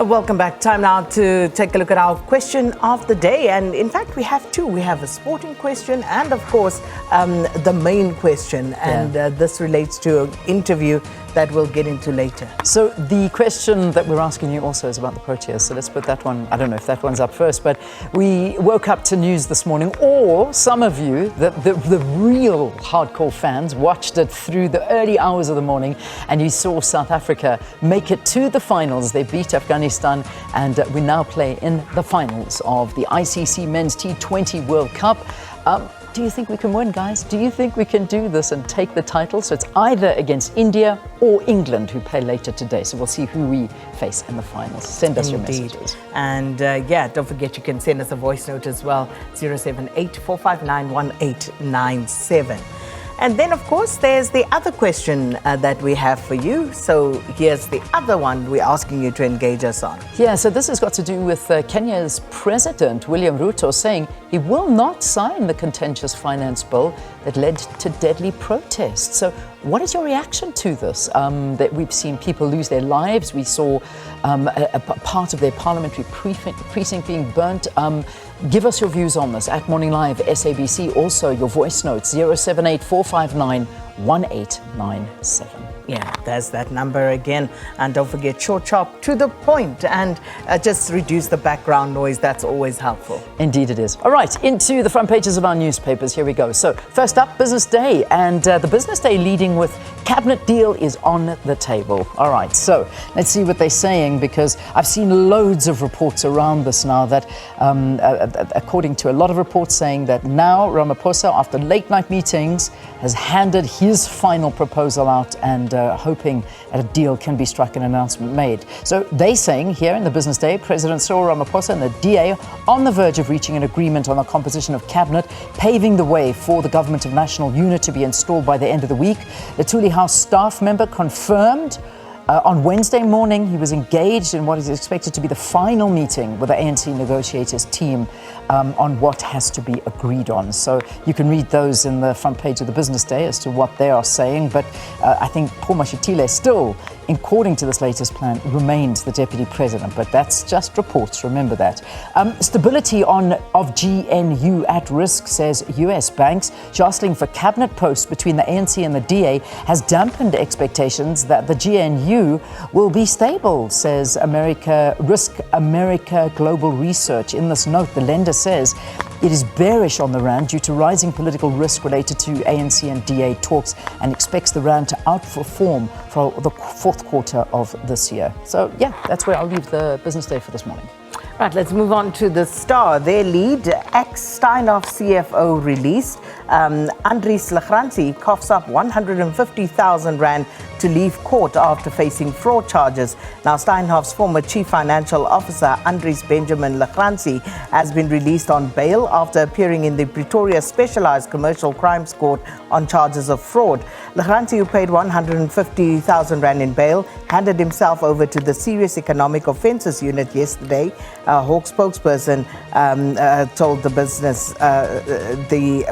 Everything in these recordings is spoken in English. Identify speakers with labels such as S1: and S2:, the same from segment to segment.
S1: Welcome back. Time now to take a look at our question of the day. And in fact, we have two. We have a sporting question and, of course, the main question. And this relates to an interview that we'll get into later.
S2: So the question that we're asking you also is about the Proteas. So let's put that one, I don't know if that one's up first, but we woke up to news this morning, or some of you, the real hardcore fans, watched it through the early hours of the morning, and you saw South Africa make it to the finals. They beat Afghanistan, and we now play in the finals of the ICC Men's T20 World Cup. Do you think we can win, guys? Do you think we can do this and take the title? So it's either against India or England, who play later today. So we'll see who we face in the finals. Send us your messages.
S1: And don't forget, you can send us a voice note as well, 078-459-1897. And then, of course, there's the other question that we have for you. So here's the other one we're asking you to engage us on.
S2: Yeah, so this has got to do with Kenya's President, William Ruto, saying he will not sign the contentious finance bill that led to deadly protests. So what is your reaction to this? That we've seen people lose their lives. We saw a part of their parliamentary precinct being burnt. Give us your views on this at Morning Live, SABC. Also, your voice notes, 078-459-1897.
S1: Yeah, there's that number again. And don't forget, short, sharp, to the point, and just reduce the background noise. That's always helpful.
S2: Indeed it is. All right, into the front pages of our newspapers. Here we go. So first up, Business Day. And the Business Day leading with cabinet deal is on the table. All right, so let's see what they're saying, because I've seen loads of reports around this now that, according to a lot of reports, saying that now Ramaphosa, after late night meetings, has handed his final proposal out, and hoping that a deal can be struck and an announcement made. So they're saying here in the Business Day, President Cyril Ramaphosa and the DA on the verge of reaching an agreement on the composition of cabinet, paving the way for the government of national unit to be installed by the end of the week. The Thuli House staff member confirmed on Wednesday morning he was engaged in what is expected to be the final meeting with the ANC negotiators team on what has to be agreed on. So you can read those in the front page of the Business Day as to what they are saying. But I think Paul Mashatile still, according to this latest plan, remains the deputy president. But that's just reports, remember that. Stability of GNU at risk, says US banks. Jostling for cabinet posts between the ANC and the DA has dampened expectations that the GNU will be stable, says Risk America Global Research. In this note, the lender says it is bearish on the rand due to rising political risk related to ANC and DA talks, and expects the rand to outperform for the fourth quarter of this year. So yeah, that's where I'll leave the Business Day for this morning.
S1: Right, let's move on to the Star. Their lead, ex-Steinhoff CFO released. Andries Lachranzi coughs up 150,000 rand to leave court after facing fraud charges. Now, Steinhoff's former chief financial officer, Andries Benjamin Lachranzi, has been released on bail after appearing in the Pretoria Specialized Commercial Crimes Court on charges of fraud. Lachranzi, who paid 150,000 rand in bail, handed himself over to the Serious Economic Offences Unit yesterday. Hawk spokesperson told the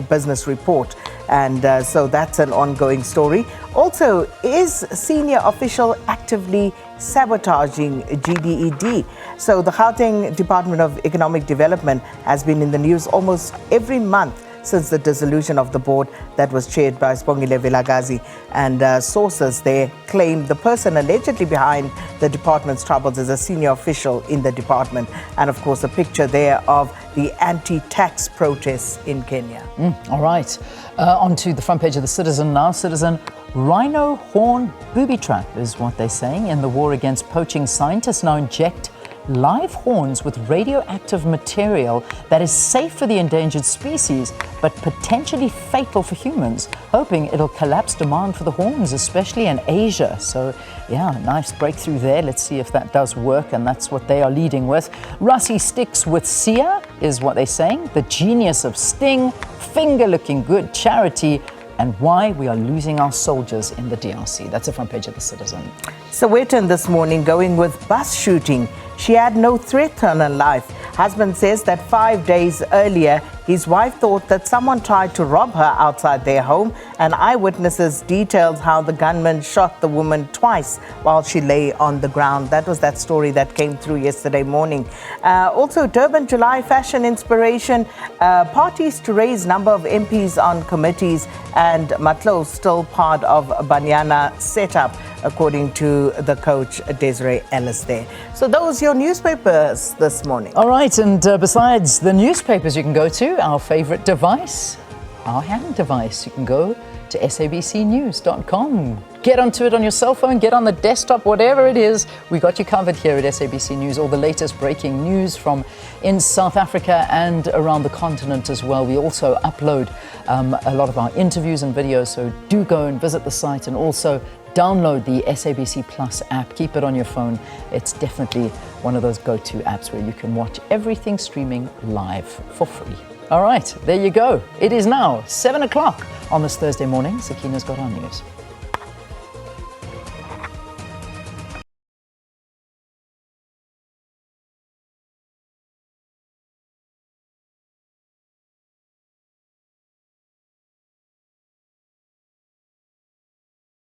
S1: business report. And so that's an ongoing story. Also, is senior official actively sabotaging GDED? So the Gauteng Department of Economic Development has been in the news almost every month since the dissolution of the board that was chaired by Sibongile Vilakazi. And sources there claim the person allegedly behind the department's troubles is a senior official in the department. And of course, a picture there of the anti-tax protests in Kenya.
S2: All right. On to the front page of the Citizen now. Citizen, rhino horn booby trap is what they're saying. In the war against poaching, scientists now inject live horns with radioactive material that is safe for the endangered species, but potentially fatal for humans, hoping it'll collapse demand for the horns, especially in Asia. So, yeah, nice breakthrough there. Let's see if that does work, and that's what they are leading with. Rassie sticks with Sia, is what they're saying. The genius of Sting, finger looking good charity, and why we are losing our soldiers in the DRC. That's the front page of the Citizen.
S1: Sowetan this morning going with bus shooting. She had no threat on her life. Husband says that 5 days earlier, His wife thought that someone tried to rob her outside their home, and eyewitnesses detailed how the gunman shot the woman twice while she lay on the ground. That was that story that came through yesterday morning. Also, Durban July fashion inspiration, parties to raise number of MPs on committees, and Matlo still part of Banyana setup, according to the coach Desiree Ellis there. So those your newspapers this morning.
S2: All right, and besides the newspapers, you can go to our favorite device, our hand device. You can go to sabcnews.com. Get onto it on your cell phone, get on the desktop, whatever it is. We got you covered here at SABC News. All the latest breaking news from in South Africa and around the continent as well. We also upload a lot of our interviews and videos, so do go and visit the site, and also download the SABC Plus app. Keep it on your phone. It's definitely one of those go-to apps where you can watch everything streaming live for free. All right, there you go. It is now 7 o'clock on this Thursday morning. Sakina's got our news.